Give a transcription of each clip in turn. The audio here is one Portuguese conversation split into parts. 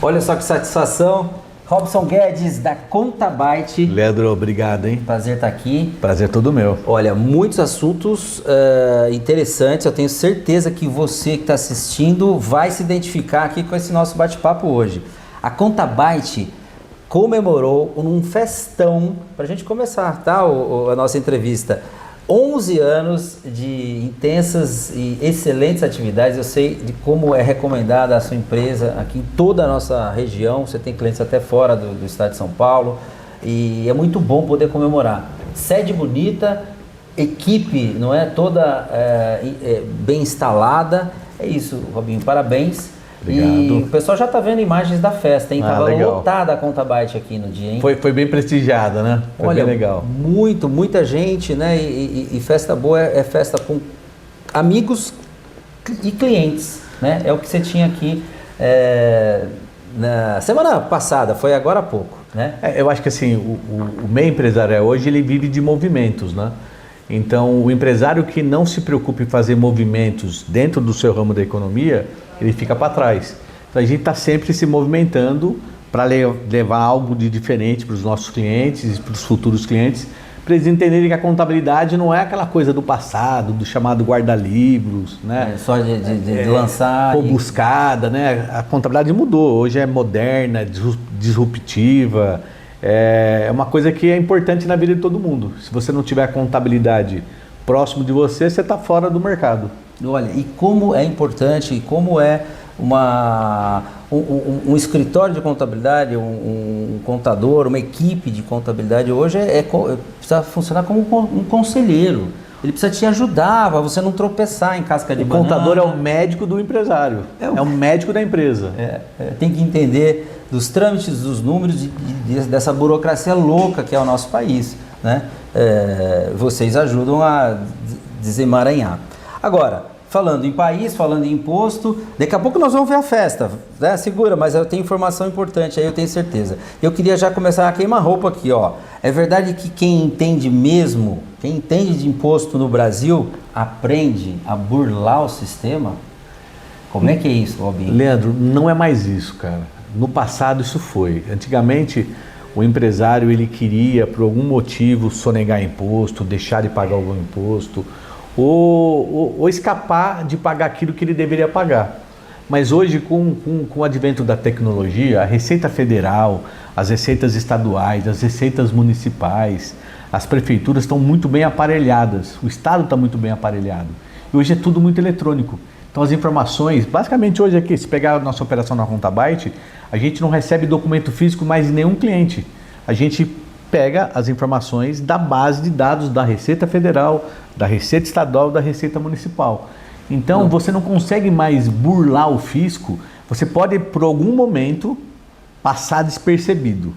Olha só que satisfação. Robson Guedes, da Contabyte. Leandro, obrigado, hein? Prazer estar aqui. Prazer todo meu. Olha, muitos assuntos interessantes. Eu tenho certeza que você que está assistindo vai se identificar aqui com esse nosso bate-papo hoje. A Contabyte comemorou um festão, para a gente começar, tá? A nossa entrevista. 11 anos de intensas e excelentes atividades. Eu sei de como é recomendada a sua empresa aqui em toda a nossa região. Você tem clientes até fora do estado de São Paulo e é muito bom poder comemorar. Sede bonita, equipe, não é, toda bem instalada. É isso, Robinho, parabéns. Obrigado. E o pessoal já está vendo imagens da festa, hein? Tava legal. lotada a Contabyte aqui no dia, hein? Foi bem prestigiada, né? Foi Olha, bem legal. Muita gente, né? E festa boa é festa com amigos e clientes, né? É o que você tinha aqui na semana passada, foi agora há pouco, né? Eu acho que assim, o meio empresarial hoje ele vive de movimentos, né? Então, o empresário que não se preocupa em fazer movimentos dentro do seu ramo da economia, ele fica para trás. Então, a gente está sempre se movimentando para levar algo de diferente para os nossos clientes e para os futuros clientes, para eles entenderem que a contabilidade não é aquela coisa do passado, do chamado guarda-livros, né? Só de lançar. Buscada, né? A contabilidade mudou, hoje é moderna, disruptiva. É uma coisa que é importante na vida de todo mundo. Se você não tiver a contabilidade próximo de você, você está fora do mercado. Olha, e como é importante, e como é um escritório de contabilidade, um contador, uma equipe de contabilidade hoje precisa funcionar como um conselheiro. Ele precisa te ajudar, para você não tropeçar em casca de banana. O contador é o médico do empresário, é o médico da empresa. Tem que entender dos trâmites, dos números, dessa burocracia louca que é o nosso país, né? Vocês ajudam a desemaranhar. Agora, falando em país, falando em imposto, daqui a pouco nós vamos ver a festa, né? Segura, mas eu tenho informação importante aí, eu tenho certeza. Eu queria já começar a queima-roupa aqui, ó. É verdade que quem entende mesmo, quem entende de imposto no Brasil, aprende a burlar o sistema? Como é que é isso, Robinho? Leandro, não é mais isso, cara. No passado isso foi. Antigamente o empresário ele queria por algum motivo sonegar imposto, deixar de pagar algum imposto ou escapar de pagar aquilo que ele deveria pagar. Mas hoje com o advento da tecnologia, a Receita Federal, as receitas estaduais, as receitas municipais, as prefeituras estão muito bem aparelhadas, o Estado está muito bem aparelhado. E hoje é tudo muito eletrônico. Então as informações, basicamente hoje aqui, se pegar a nossa operação na Contabyte, a gente não recebe documento físico mais de nenhum cliente. A gente pega as informações da base de dados da Receita Federal, da Receita Estadual, da Receita Municipal. Então você não consegue mais burlar o fisco, você pode por algum momento passar despercebido.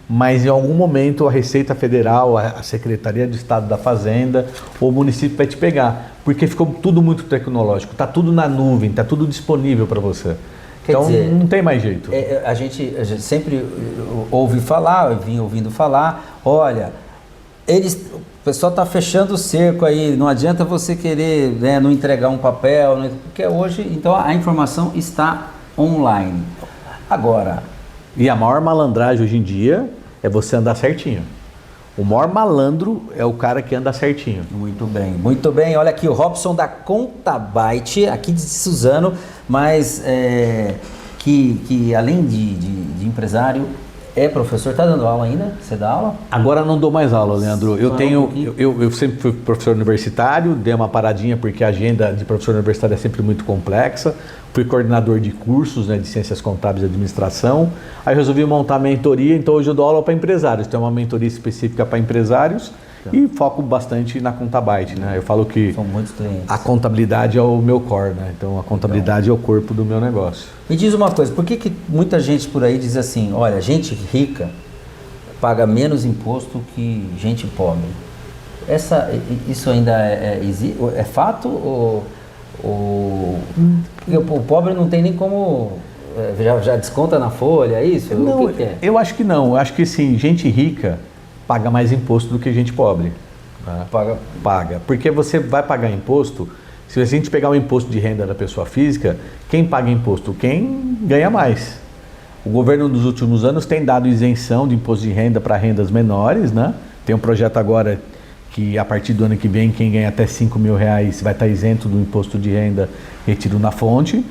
Mas em algum momento a Receita Federal, a Secretaria de Estado da Fazenda ou o município vai te pegar, porque ficou tudo muito tecnológico, está tudo na nuvem, está tudo disponível para você. Então dizer, não tem mais jeito. A gente sempre ouve falar, eu vim ouvindo falar, olha, o pessoal está fechando o cerco aí, não adianta você querer, né, não entregar um papel, porque hoje, então a informação está online. Agora... E a maior malandragem hoje em dia é você andar certinho. O maior malandro é o cara que anda certinho. Muito bem, muito bem. Olha aqui o Robson da Contabyte, aqui de Suzano, mas que além de empresário, é professor. Está dando aula ainda? Você dá aula? Agora não dou mais aula, Leandro. Eu sempre fui professor universitário, dei uma paradinha porque a agenda de professor universitário é sempre muito complexa. Fui coordenador de cursos, né, de Ciências Contábeis e Administração. Aí resolvi montar a mentoria, então hoje eu dou aula para empresários. Tem uma mentoria específica para empresários e foco bastante na Contabyte, né? Eu falo que são muitos clientes. A contabilidade é o meu core, né? Então a contabilidade é o corpo do meu negócio. Me diz uma coisa, por que muita gente por aí diz assim, olha, gente rica paga menos imposto que gente pobre? Isso ainda é fato ou o pobre não tem nem como, já desconta na folha, é isso? Não, o que é? Eu acho que não, eu acho que sim, gente rica paga mais imposto do que gente pobre. Né? Paga, porque você vai pagar imposto, se a gente pegar o imposto de renda da pessoa física, quem paga imposto? Quem ganha mais. O governo nos últimos anos tem dado isenção de imposto de renda para rendas menores, né? Tem um projeto agora que a partir do ano que vem, quem ganha até R$5.000 vai estar isento do imposto de renda retido na fonte.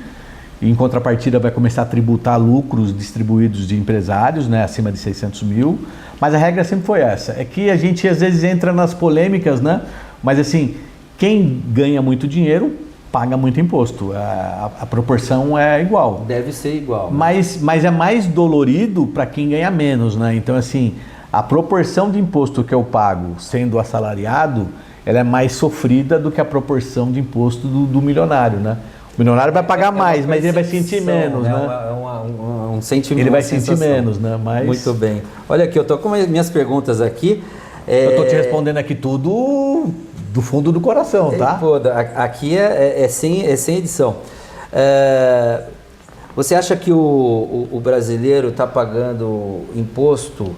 E, em contrapartida, vai começar a tributar lucros distribuídos de empresários, né, acima de 600 mil. Mas a regra sempre foi essa. É que a gente às vezes entra nas polêmicas, né? Mas assim, quem ganha muito dinheiro paga muito imposto. A proporção é igual. Deve ser igual. Né? Mas é mais dolorido para quem ganha menos, né? Então, assim, a proporção de imposto que eu pago sendo assalariado, ela é mais sofrida do que a proporção de imposto do milionário, né? O milionário vai pagar mais, mas ele vai sentir menos, né? Um sentimento. Ele vai sentir menos, né? Mas... Muito bem. Olha aqui, eu estou com minhas perguntas aqui. Eu estou te respondendo aqui tudo do fundo do coração, tá? Pô, aqui é sem edição. Você acha que o brasileiro está pagando imposto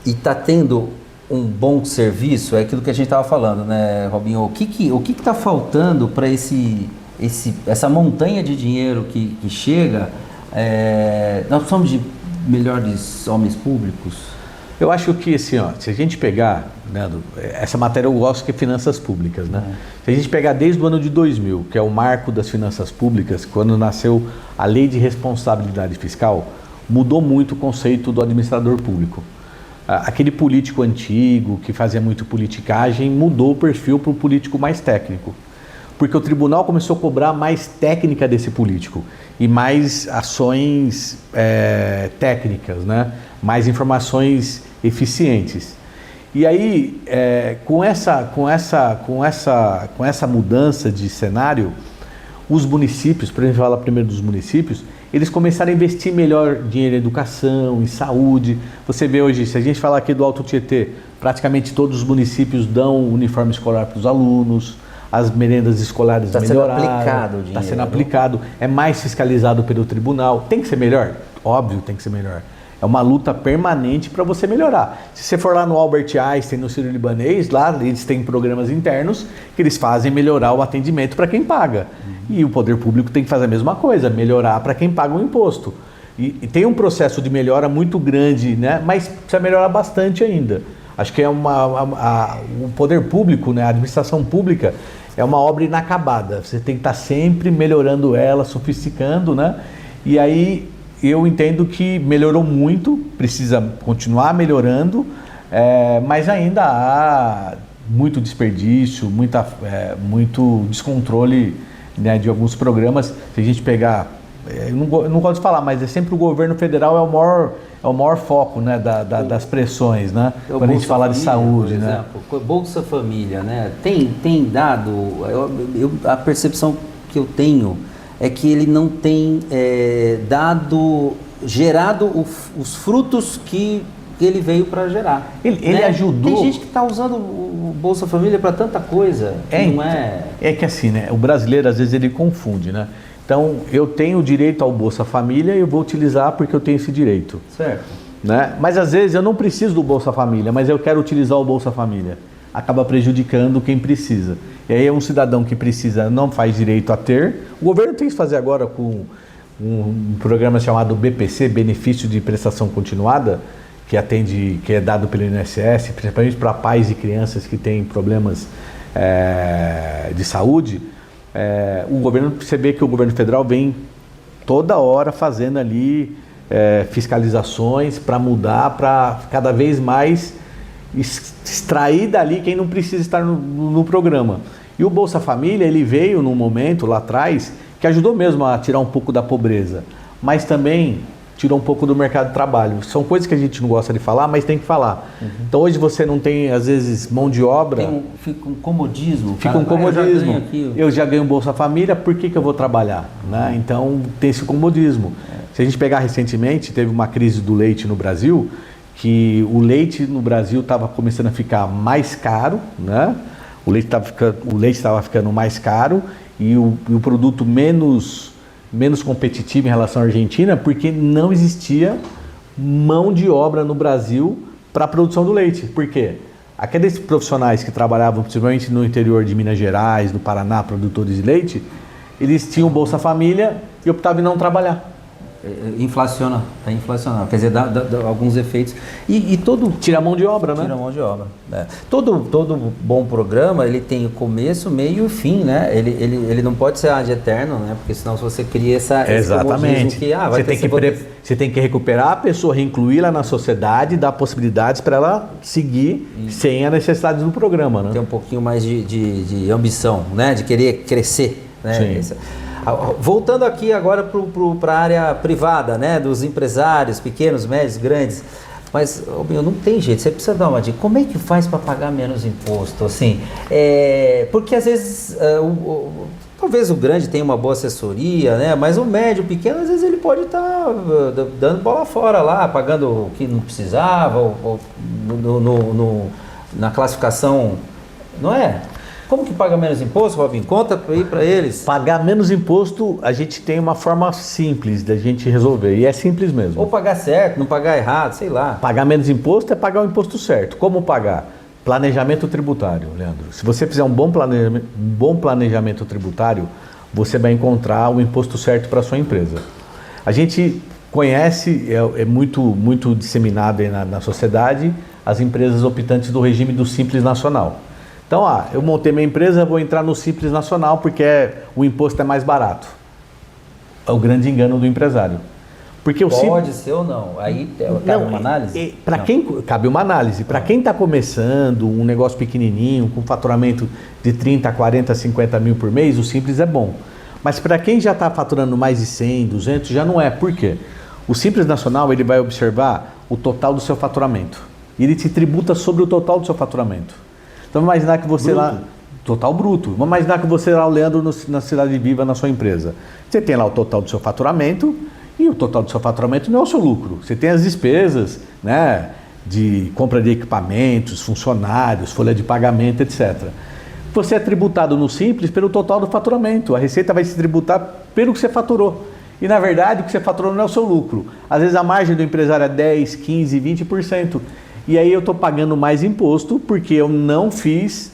e está tendo um bom serviço? É aquilo que a gente estava falando, né, Robinho? O que está faltando para essa montanha de dinheiro que chega? Nós precisamos de melhores homens públicos? Eu acho que, assim, ó, se a gente pegar, né, essa matéria eu gosto que é finanças públicas, né? Se a gente pegar desde o ano de 2000, que é o marco das finanças públicas, quando nasceu a Lei de Responsabilidade Fiscal, mudou muito o conceito do administrador público. Aquele político antigo, que fazia muito politicagem, mudou o perfil para o político mais técnico. Porque o tribunal começou a cobrar mais técnica desse político e mais ações técnicas, né? Mais informações eficientes. E aí, com essa mudança de cenário, os municípios, para a gente falar primeiro dos municípios, eles começaram a investir melhor dinheiro em educação, em saúde. Você vê hoje, se a gente falar aqui do Alto Tietê, praticamente todos os municípios dão uniforme escolar para os alunos, as merendas escolares melhoraram. Está sendo aplicado o dinheiro. Está sendo aplicado, é mais fiscalizado pelo tribunal. Tem que ser melhor? Óbvio que tem que ser melhor. É uma luta permanente para você melhorar. Se você for lá no Albert Einstein, no Sírio-Libanês, lá eles têm programas internos que eles fazem melhorar o atendimento para quem paga. E o poder público tem que fazer a mesma coisa, melhorar para quem paga o imposto. E tem um processo de melhora muito grande, né? Mas precisa melhorar bastante ainda. Acho que o poder público, né? A administração pública é uma obra inacabada. Você tem que estar sempre melhorando ela, sofisticando, né? E aí eu entendo que melhorou muito, precisa continuar melhorando, mas ainda há muito desperdício, muito descontrole, né, de alguns programas. Se a gente pegar, eu não gosto de falar, mas é sempre o governo federal é o maior foco, né, das pressões, né? Quando a gente fala de saúde, né? Bolsa Família, né? Tem dado, a percepção que eu tenho é que ele não tem gerado os frutos que ele veio para gerar. Ele ajudou. Tem gente que está usando o Bolsa Família para tanta coisa. É que assim, né? O brasileiro às vezes ele confunde, né? Então eu tenho direito ao Bolsa Família e eu vou utilizar porque eu tenho esse direito. Certo. Né? Mas às vezes eu não preciso do Bolsa Família, mas eu quero utilizar o Bolsa Família. Acaba prejudicando quem precisa. E aí um cidadão que precisa não faz direito a ter. O governo tem que fazer agora com um programa chamado BPC, Benefício de Prestação Continuada, que é dado pelo INSS, principalmente para pais e crianças que têm problemas de saúde. O governo, você vê que o governo federal vem toda hora fazendo ali fiscalizações para mudar, para cada vez mais extrair dali quem não precisa estar no programa. E o Bolsa Família, ele veio num momento lá atrás que ajudou mesmo a tirar um pouco da pobreza, mas também tirou um pouco do mercado de trabalho. São coisas que a gente não gosta de falar, mas tem que falar. Então hoje você não tem, às vezes, mão de obra. Fica um comodismo. Fica um comodismo. Eu já ganho Bolsa Família, por que eu vou trabalhar? Né? Então tem esse comodismo. Se a gente pegar recentemente, teve uma crise do leite no Brasil, que o leite no Brasil estava começando a ficar mais caro, né? O leite estava ficando mais caro e o produto menos competitivo em relação à Argentina, porque não existia mão de obra no Brasil para a produção do leite. Por quê? Aqueles profissionais que trabalhavam principalmente no interior de Minas Gerais, no Paraná, produtores de leite, eles tinham Bolsa Família e optavam em não trabalhar. inflaciona, quer dizer, dá alguns efeitos. E todo... Tira a mão de obra, né? Tira a mão de obra. Todo bom programa, ele tem o começo, meio e o fim, né? Ele não pode ser ad eterno, né? Porque senão se você cria Exatamente. Que, Você tem que recuperar a pessoa, reincluí-la na sociedade, dar possibilidades para ela seguir sem a necessidade do programa, né? Tem um pouquinho mais de ambição, né? De querer crescer, né? Sim. Voltando aqui agora para a área privada, né? Dos empresários, pequenos, médios, grandes. Mas, não tem jeito, você precisa dar uma dica. Como é que faz para pagar menos imposto? Assim, porque às vezes, talvez o grande tenha uma boa assessoria, né? Mas o médio, o pequeno, às vezes ele pode estar dando bola fora lá, pagando o que não precisava, ou na classificação, não é? Como que paga menos imposto, Robin? Conta aí para eles. Pagar menos imposto, a gente tem uma forma simples da gente resolver, e é simples mesmo. Ou pagar certo, não pagar errado, sei lá. Pagar menos imposto é pagar o imposto certo. Como pagar? Planejamento tributário, Leandro. Se você fizer um bom planejamento tributário, você vai encontrar o imposto certo para a sua empresa. A gente conhece, é muito disseminado aí na sociedade, as empresas optantes do regime do Simples Nacional. Então, eu montei minha empresa, vou entrar no Simples Nacional porque o imposto é mais barato. É o grande engano do empresário. Porque pode ser ou não? Aí cabe uma análise? Cabe uma análise. Para quem está começando um negócio pequenininho, com faturamento de 30, 40, 50 mil por mês, o Simples é bom. Mas para quem já está faturando mais de 100, 200, já não é. Por quê? O Simples Nacional ele vai observar o total do seu faturamento. E ele te tributa sobre o total do seu faturamento. Então, vamos imaginar que você lá... Total bruto. Vamos imaginar que você lá, o Leandro, na Cidade Viva, na sua empresa. Você tem lá o total do seu faturamento e o total do seu faturamento não é o seu lucro. Você tem as despesas, né, de compra de equipamentos, funcionários, folha de pagamento, etc. Você é tributado no Simples pelo total do faturamento. A Receita vai se tributar pelo que você faturou. E, na verdade, o que você faturou não é o seu lucro. Às vezes, a margem do empresário é 10%, 15%, 20%. E aí eu estou pagando mais imposto porque eu não fiz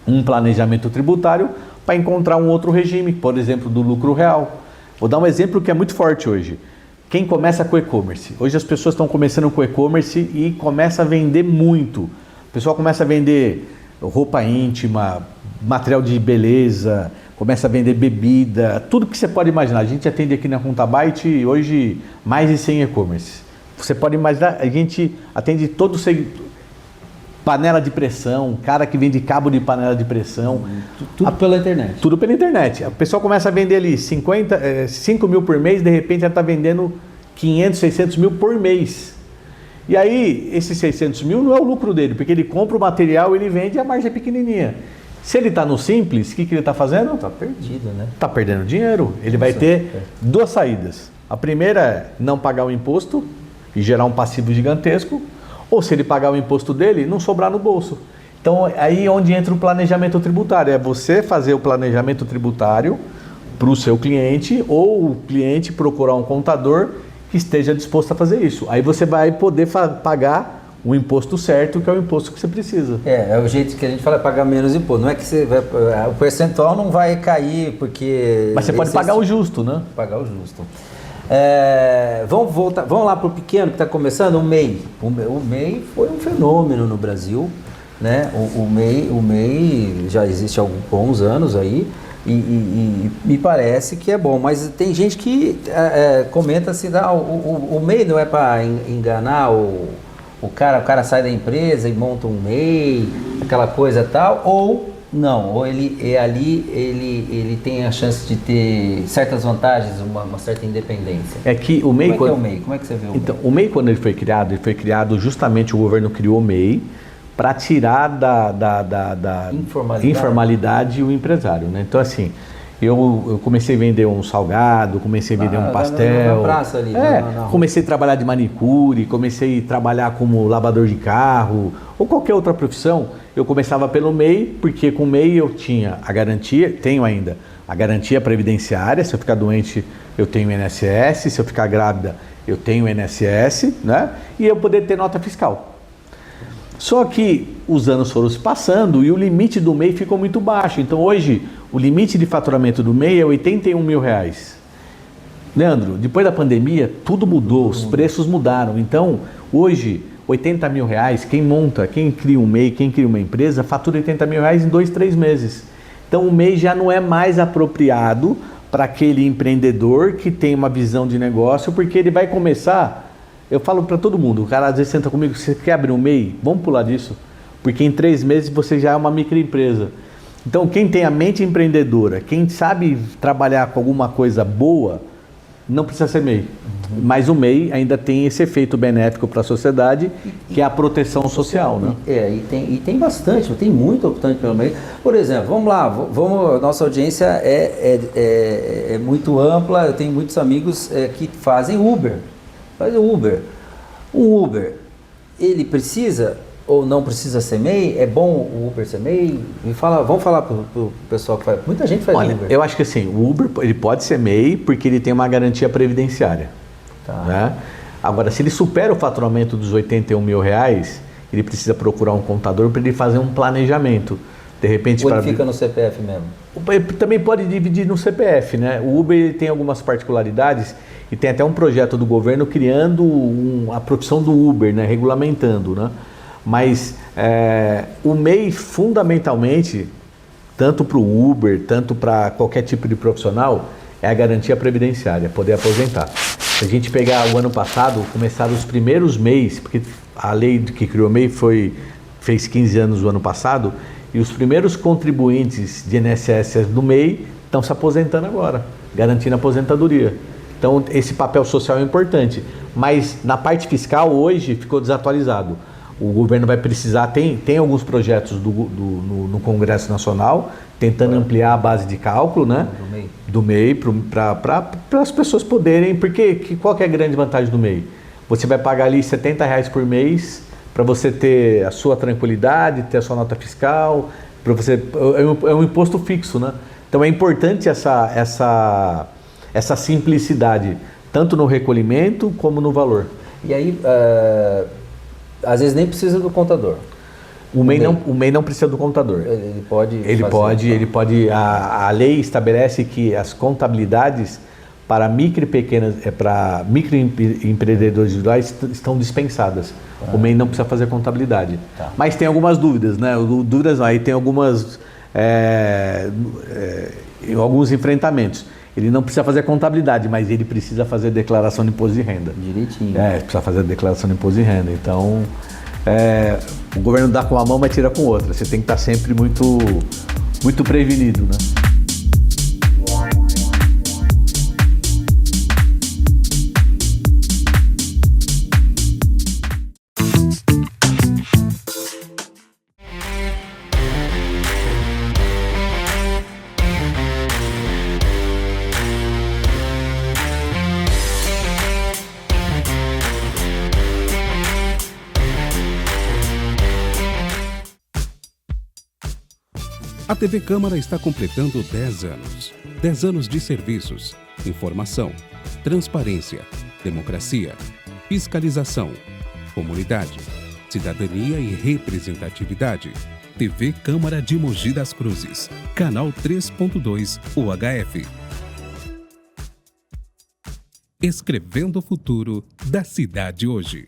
um planejamento tributário para encontrar um outro regime, por exemplo, do lucro real. Vou dar um exemplo que é muito forte hoje. Quem começa com e-commerce? Hoje as pessoas estão começando com e-commerce e começa a vender muito. O pessoal começa a vender roupa íntima, material de beleza, começa a vender bebida, tudo que você pode imaginar. A gente atende aqui na Contabyte hoje mais de 100 e-commerce. Você pode imaginar, a gente atende todo panela de pressão, cara que vende cabo de panela de pressão. Tudo pela internet. Tudo pela internet. A pessoa começa a vender ali 5 mil por mês, de repente ela está vendendo 500, 600 mil por mês. E aí, esses 600 mil não é o lucro dele, porque ele compra o material, ele vende e a margem é pequenininha. Se ele está no Simples, o que ele está fazendo? Está perdido, né? Está perdendo dinheiro. Ele vai ter duas saídas. A primeira é não pagar o imposto e gerar um passivo gigantesco, ou se ele pagar o imposto dele, não sobrar no bolso. Então, aí é onde entra o planejamento tributário. É você fazer o planejamento tributário para o seu cliente, ou o cliente procurar um contador que esteja disposto a fazer isso. Aí você vai poder pagar o imposto certo, que é o imposto que você precisa. É o jeito que a gente fala, pagar menos imposto. Não é que você vai, o percentual não vai cair, porque... Mas você pode pagar o justo, né? Pagar o justo. Vamos lá para o pequeno que está começando, o MEI. O MEI foi um fenômeno no Brasil, né? O MEI já existe há alguns bons anos aí e me parece que é bom, mas tem gente que comenta assim, o MEI não é para enganar o cara sai da empresa e monta um MEI, aquela coisa tal, ou não, ou ele tem a chance de ter certas vantagens, uma certa independência. É que o MEI... Como é que é o MEI? Como é que você vê o MEI? Então, o MEI, quando ele foi criado justamente, o governo criou o MEI para tirar da informalidade o empresário, né? Então, assim, eu comecei a vender um salgado, comecei a vender um pastel. Na praça ali. Comecei a trabalhar de manicure, comecei a trabalhar como lavador de carro, ou qualquer outra profissão. Eu começava pelo MEI, porque com o MEI eu tinha a garantia, tenho ainda, a garantia previdenciária. Se eu ficar doente, eu tenho INSS, se eu ficar grávida, eu tenho INSS, né? E eu poder ter nota fiscal. Só que os anos foram se passando e o limite do MEI ficou muito baixo. Então hoje, o limite de faturamento do MEI é R$81 mil. Leandro, depois da pandemia, tudo mudou, os preços mudaram. Então, hoje, R$ 80.000, quem cria um MEI, quem cria uma empresa, fatura R$ 80.000 em 2, 3 meses. Então, o MEI já não é mais apropriado para aquele empreendedor que tem uma visão de negócio, porque ele vai começar, eu falo para todo mundo, o cara às vezes senta comigo, você quer abrir um MEI? Vamos pular disso, porque em 3 meses você já é uma microempresa. Então, quem tem a mente empreendedora, quem sabe trabalhar com alguma coisa boa, não precisa ser MEI. Mas o MEI ainda tem esse efeito benéfico para a sociedade, que é a proteção social, né? E tem bastante, tem muito optante pelo MEI. Por exemplo, vamos lá, nossa audiência é muito ampla, eu tenho muitos amigos que fazem Uber. O Uber, ele precisa ou não precisa ser MEI? É bom o Uber ser MEI? Vamos falar para o pessoal que faz. Muita gente faz Uber. Eu acho que assim, o Uber ele pode ser MEI porque ele tem uma garantia previdenciária. Tá. Né? Agora, se ele supera o faturamento dos R$ 81.000, ele precisa procurar um contador para ele fazer um planejamento. De repente, ou ele fica no CPF mesmo? Ele também pode dividir no CPF, né? O Uber ele tem algumas particularidades e tem até um projeto do governo criando a profissão do Uber, né? Regulamentando, né? Mas o MEI, fundamentalmente, tanto para o Uber, tanto para qualquer tipo de profissional, é a garantia previdenciária, poder aposentar. Se a gente pegar o ano passado, começaram os primeiros MEIs, porque a lei que criou o MEI fez 15 anos no ano passado, e os primeiros contribuintes de INSS do MEI estão se aposentando agora, garantindo a aposentadoria. Então, esse papel social é importante, mas na parte fiscal hoje ficou desatualizado. O governo vai precisar, tem alguns projetos no Congresso Nacional, tentando ampliar a base de cálculo, né? Do MEI, para as pessoas poderem, porque qual que é a grande vantagem do MEI? Você vai pagar ali R$ 70 por mês para você ter a sua tranquilidade, ter a sua nota fiscal, para você é um imposto fixo, né? Então é importante essa simplicidade, tanto no recolhimento como no valor. E aí, às vezes nem precisa do contador. O MEI não precisa do contador. Ele pode. A lei estabelece que as contabilidades para para microempreendedores individuais estão dispensados. O MEI não precisa fazer contabilidade. Tá. Mas tem algumas dúvidas, né? Aí tem alguns enfrentamentos. Ele não precisa fazer contabilidade, mas ele precisa fazer declaração de imposto de renda. Direitinho. Precisa fazer declaração de imposto de renda. Então, o governo dá com uma mão, mas tira com outra. Você tem que estar sempre muito, muito prevenido, né? A TV Câmara está completando 10 anos. 10 anos de serviços, informação, transparência, democracia, fiscalização, comunidade, cidadania e representatividade. TV Câmara de Mogi das Cruzes, canal 3.2 UHF. Escrevendo o futuro da cidade hoje.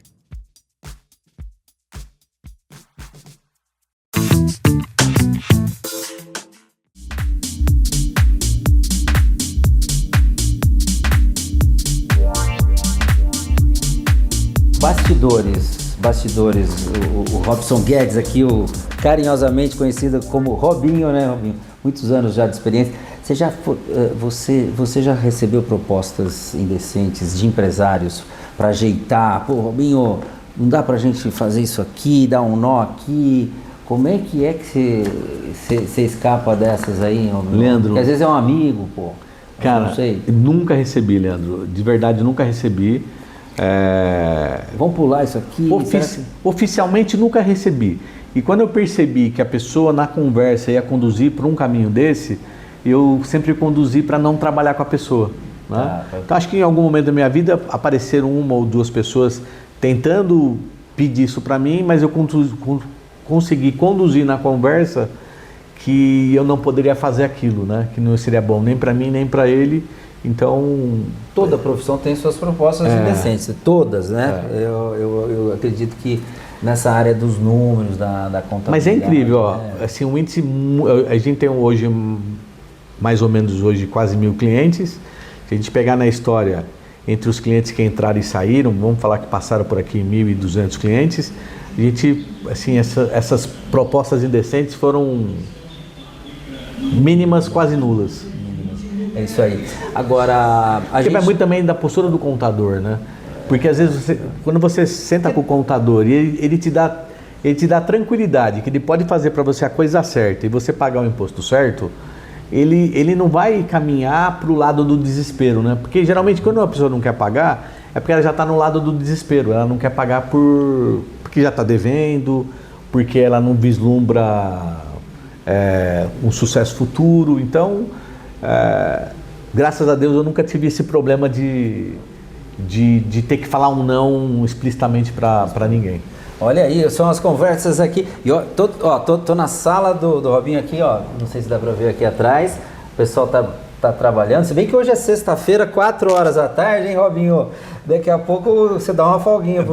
Bastidores, o Robson Guedes aqui, carinhosamente conhecido como Robinho, né, Robinho? Muitos anos já de experiência. Você já recebeu propostas indecentes de empresários para ajeitar? Pô, Robinho, não dá pra gente fazer isso aqui, dar um nó aqui? Como é que você escapa dessas aí, Robinho? Leandro, porque às vezes é um amigo, pô. Cara, não sei. Nunca recebi, Leandro. De verdade, nunca recebi. Vamos pular isso aqui? Oficialmente nunca recebi. E quando eu percebi que a pessoa na conversa ia conduzir para um caminho desse, eu sempre conduzi para não trabalhar com a pessoa, né? Então acho que em algum momento da minha vida apareceram uma ou duas pessoas tentando pedir isso para mim, mas eu consegui conduzir na conversa que eu não poderia fazer aquilo, né? Que não seria bom nem para mim nem para ele. Então, Toda profissão tem suas propostas indecentes, todas, né? Eu acredito que nessa área dos números, da contabilidade... mas é incrível, ó, assim, um índice, a gente tem hoje, mais ou menos hoje, quase 1.000 clientes. Se a gente pegar na história, entre os clientes que entraram e saíram, vamos falar que passaram por aqui 1.200 clientes, a gente, assim, essas propostas indecentes foram mínimas, quase nulas. É isso aí. Agora, Porque vai muito também da postura do contador, né? Porque às vezes, quando você senta com o contador e ele te dá tranquilidade, que ele pode fazer para você a coisa certa e você pagar o imposto certo, ele não vai caminhar para o lado do desespero, né? Porque geralmente quando uma pessoa não quer pagar, é porque ela já está no lado do desespero, ela não quer pagar porque já está devendo, porque ela não vislumbra um sucesso futuro. Então, graças a Deus eu nunca tive esse problema de ter que falar um não explicitamente para ninguém. olha aí, são as conversas aqui. E ó, tô na sala do Robinho aqui, ó. Não sei se dá para ver aqui atrás. O pessoal tá trabalhando. Se bem que hoje é sexta-feira, 4 horas da tarde, hein, Robinho? Daqui a pouco você dá uma folguinha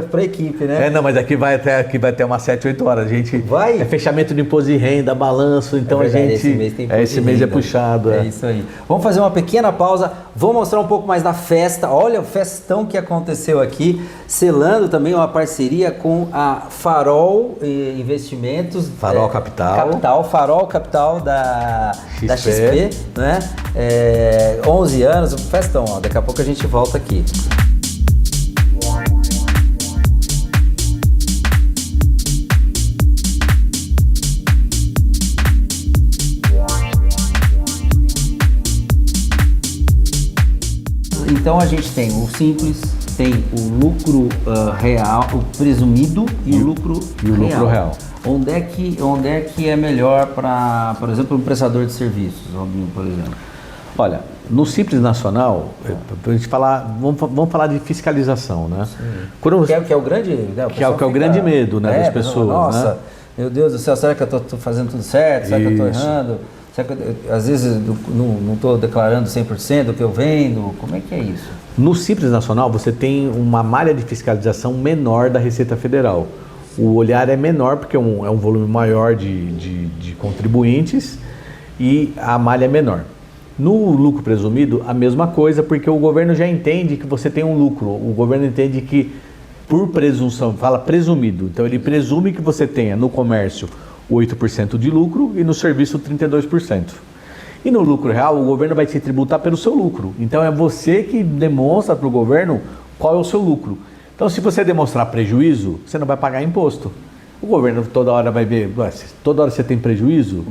pra equipe, né? Não, mas aqui vai até umas 7, 8 horas. A gente vai? É fechamento de imposto de renda, balanço, então verdade, a gente. Esse mês é puxado. É isso aí. Vamos fazer uma pequena pausa. Vou mostrar um pouco mais da festa. Olha o festão que aconteceu aqui, selando também uma parceria com a Farol Investimentos. Farol Capital. Farol Capital da XP, né? 11 anos, festão, ó. Daqui a pouco a gente volta aqui. Então a gente tem o simples, tem o lucro real, o presumido e o lucro real. Onde é que é melhor para, por exemplo, um prestador de serviços, Robinho, por exemplo? Olha, no Simples Nacional, pra gente falar, vamos falar de fiscalização, né? Que é o grande, né? Que é o grande medo, né, das pessoas. Nossa, né? Meu Deus do céu, será que eu estou fazendo tudo certo? Será que eu estou errando? Será que às vezes não estou declarando 100% do que eu vendo? Como é que é isso? No Simples Nacional, você tem uma malha de fiscalização menor da Receita Federal. O olhar é menor porque é um volume maior de contribuintes e a malha é menor. No lucro presumido, a mesma coisa, porque o governo já entende que você tem um lucro. O governo entende que, por presunção, fala presumido. Então, ele presume que você tenha no comércio 8% de lucro e no serviço 32%. E no lucro real, o governo vai te tributar pelo seu lucro. Então, é você que demonstra para o governo qual é o seu lucro. Então, se você demonstrar prejuízo, você não vai pagar imposto. O governo toda hora vai ver, toda hora você tem prejuízo?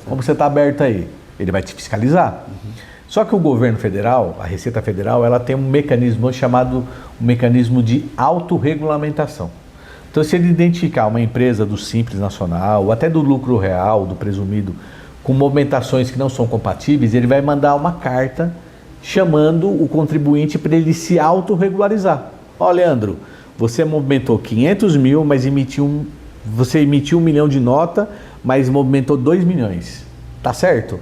Como você está aberto aí? Ele vai te fiscalizar. Só que o governo federal, a Receita Federal, ela tem um mecanismo chamado um mecanismo de autorregulamentação. Então, se ele identificar uma empresa do Simples Nacional, ou até do lucro real, do presumido, com movimentações que não são compatíveis, ele vai mandar uma carta chamando o contribuinte para ele se autorregularizar. Ó, Leandro, você movimentou 500 mil, mas você emitiu 1 milhão de nota, mas movimentou 2 milhões. Tá certo?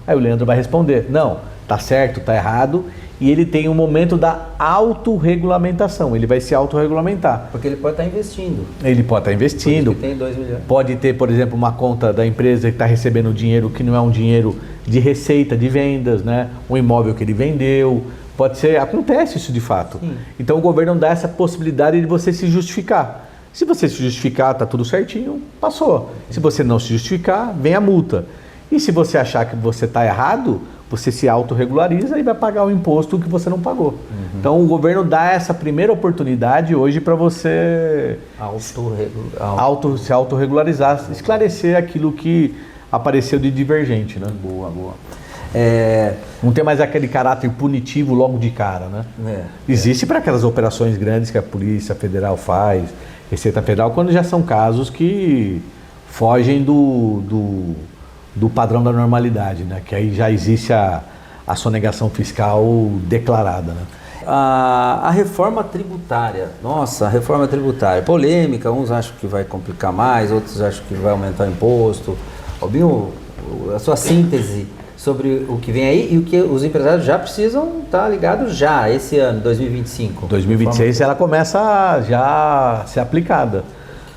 Aí o Leandro vai responder, não, tá certo, tá errado, e ele tem um momento da autorregulamentação, ele vai se autorregulamentar. Porque ele pode estar investindo. Ele pode estar investindo. Tem 2 milhões. Pode ter, por exemplo, uma conta da empresa que está recebendo dinheiro que não é um dinheiro de receita, de vendas, né? Um imóvel que ele vendeu. Pode ser, acontece isso de fato. Sim. Então o governo dá essa possibilidade de você se justificar. Se você se justificar, tá tudo certinho, passou. Se você não se justificar, vem a multa. E se você achar que você está errado, você se autorregulariza e vai pagar o imposto que você não pagou. Então o governo dá essa primeira oportunidade hoje para você se autorregularizar, esclarecer aquilo que apareceu de divergente, né? Boa. Não tem mais aquele caráter punitivo logo de cara, né? Existe para aquelas operações grandes que a Polícia Federal faz, Receita Federal, quando já são casos que fogem do padrão da normalidade, né? Que aí já existe a sonegação fiscal declarada, né? A reforma tributária, a reforma tributária, polêmica, uns acham que vai complicar mais, outros acham que vai aumentar o imposto. Robinho, a sua síntese sobre o que vem aí e o que os empresários já precisam estar ligados já, esse ano, 2025. 2026 ela começa a já ser aplicada.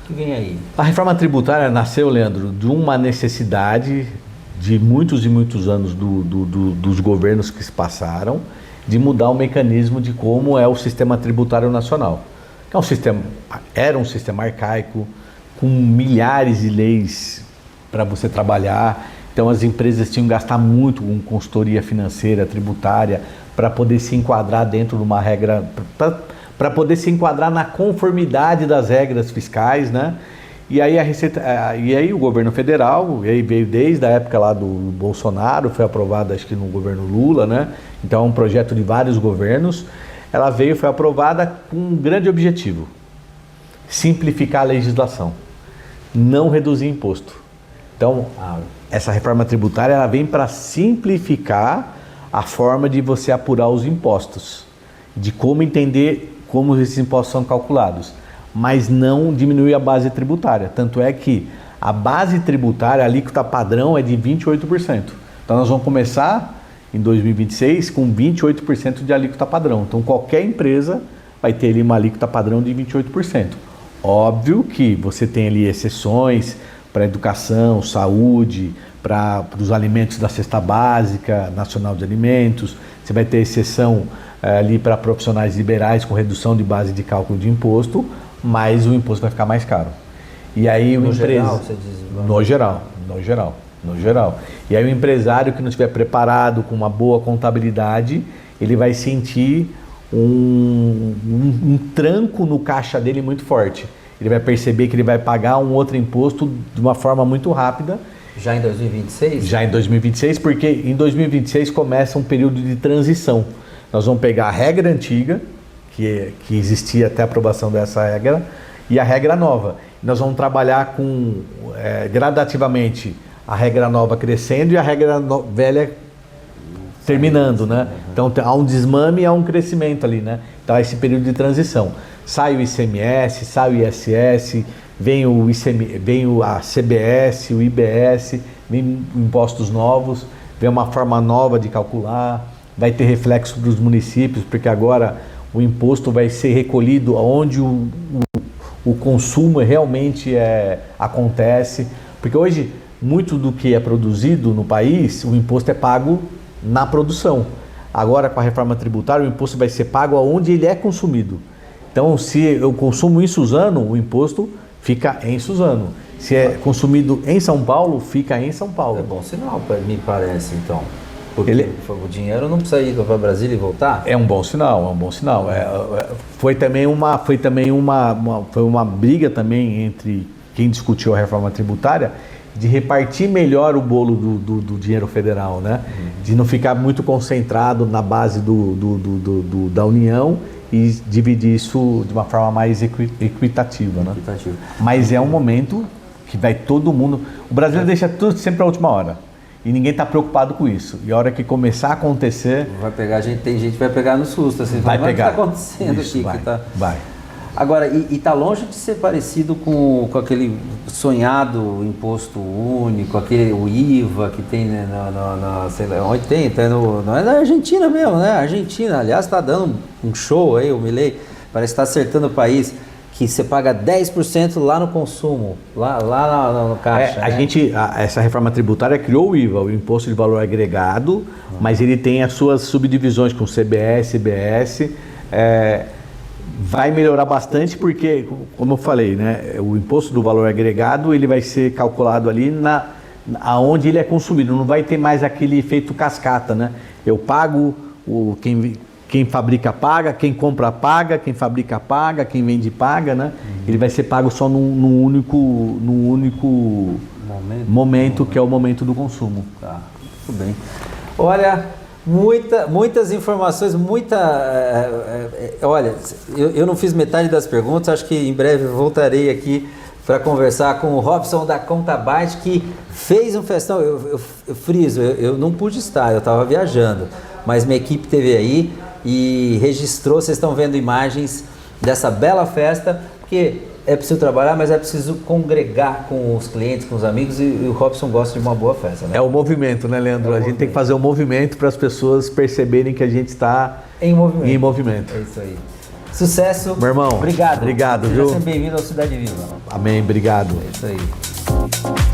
O que vem aí? A reforma tributária nasceu, Leandro, de uma necessidade de muitos e muitos anos dos governos que se passaram, de mudar o mecanismo de como é o sistema tributário nacional. Que era um sistema arcaico, com milhares de leis para você trabalhar. Então as empresas tinham que gastar muito com consultoria financeira, tributária, para poder se enquadrar dentro de uma regra, para poder se enquadrar na conformidade das regras fiscais, né? E aí o governo federal, e aí veio desde a época lá do Bolsonaro, foi aprovada acho que no governo Lula, né? Então é um projeto de vários governos. Ela foi aprovada com um grande objetivo: simplificar a legislação, não reduzir imposto. Então, essa reforma tributária ela vem para simplificar a forma de você apurar os impostos, de como entender como esses impostos são calculados, mas não diminuir a base tributária. Tanto é que a base tributária, a alíquota padrão é de 28%. Então, nós vamos começar em 2026 com 28% de alíquota padrão. Então, qualquer empresa vai ter ali uma alíquota padrão de 28%. Óbvio que você tem ali exceções para educação, saúde, para os alimentos da cesta básica nacional de alimentos. Você vai ter exceção ali para profissionais liberais com redução de base de cálculo de imposto, mas o imposto vai ficar mais caro. E aí no geral, você diz? No geral. E aí o empresário que não estiver preparado com uma boa contabilidade, ele vai sentir um tranco no caixa dele muito forte. Ele vai perceber que ele vai pagar um outro imposto de uma forma muito rápida. Já em 2026? Já em 2026, porque em 2026 começa um período de transição. Nós vamos pegar a regra antiga, que existia até a aprovação dessa regra, e a regra nova. Nós vamos trabalhar com gradativamente a regra nova crescendo e a regra velha terminando, né? Então há um desmame e há um crescimento ali, né? Então há esse período de transição. Sai o ICMS, sai o ISS, vem a CBS, o IBS, vem impostos novos, vem uma forma nova de calcular, vai ter reflexo para os municípios, porque agora o imposto vai ser recolhido onde o consumo realmente acontece, porque hoje muito do que é produzido no país, o imposto é pago na produção. Agora com a reforma tributária, o imposto vai ser pago aonde ele é consumido. Então, se eu consumo em Suzano, o imposto fica em Suzano. Se é consumido em São Paulo, fica em São Paulo. É bom sinal, me parece, então. Porque o dinheiro não precisa ir para Brasília e voltar? É um bom sinal, Foi também uma briga também entre quem discutiu a reforma tributária de repartir melhor o bolo do dinheiro federal, né? De não ficar muito concentrado na base da União e dividir isso de uma forma mais equitativa, né? Mas é um momento que vai todo mundo... O brasileiro deixa tudo sempre à última hora. E ninguém está preocupado com isso. E a hora que começar a acontecer... Tem gente que vai pegar no susto. Assim, vai pegar. O que está acontecendo isso, aqui? Vai. Agora, e está longe de ser parecido com aquele sonhado imposto único, o IVA que tem, né, sei lá, onde tem, não é na Argentina mesmo, né? A Argentina, aliás, está dando um show aí, o Milei, parece que está acertando o país, que você paga 10% lá no consumo, lá no caixa. Essa reforma tributária criou o IVA, o Imposto de Valor Agregado, mas ele tem as suas subdivisões com CBS, IBS, vai melhorar bastante porque, como eu falei, né, o imposto do valor agregado ele vai ser calculado ali aonde ele é consumido, não vai ter mais aquele efeito cascata, né? Eu pago, quem fabrica paga, quem compra paga, quem fabrica paga, quem vende paga, né? Ele vai ser pago só num único momento, que é o momento do consumo. Tá, tudo bem. Olha, muitas informações, olha, eu não fiz metade das perguntas, acho que em breve voltarei aqui para conversar com o Robson da Contabyte, que fez um festão. Eu friso, eu não pude estar, eu estava viajando, mas minha equipe esteve aí e registrou. Vocês estão vendo imagens dessa bela festa, porque é preciso trabalhar, mas é preciso congregar com os clientes, com os amigos, e o Robson gosta de uma boa festa, né? É o movimento, né, Leandro? A gente tem que fazer um movimento para as pessoas perceberem que a gente está em movimento. É isso aí. Sucesso. Meu irmão. Obrigado. Obrigado, Seja viu? sempre bem-vindo ao Cidade Viva. Amém, obrigado. É isso aí.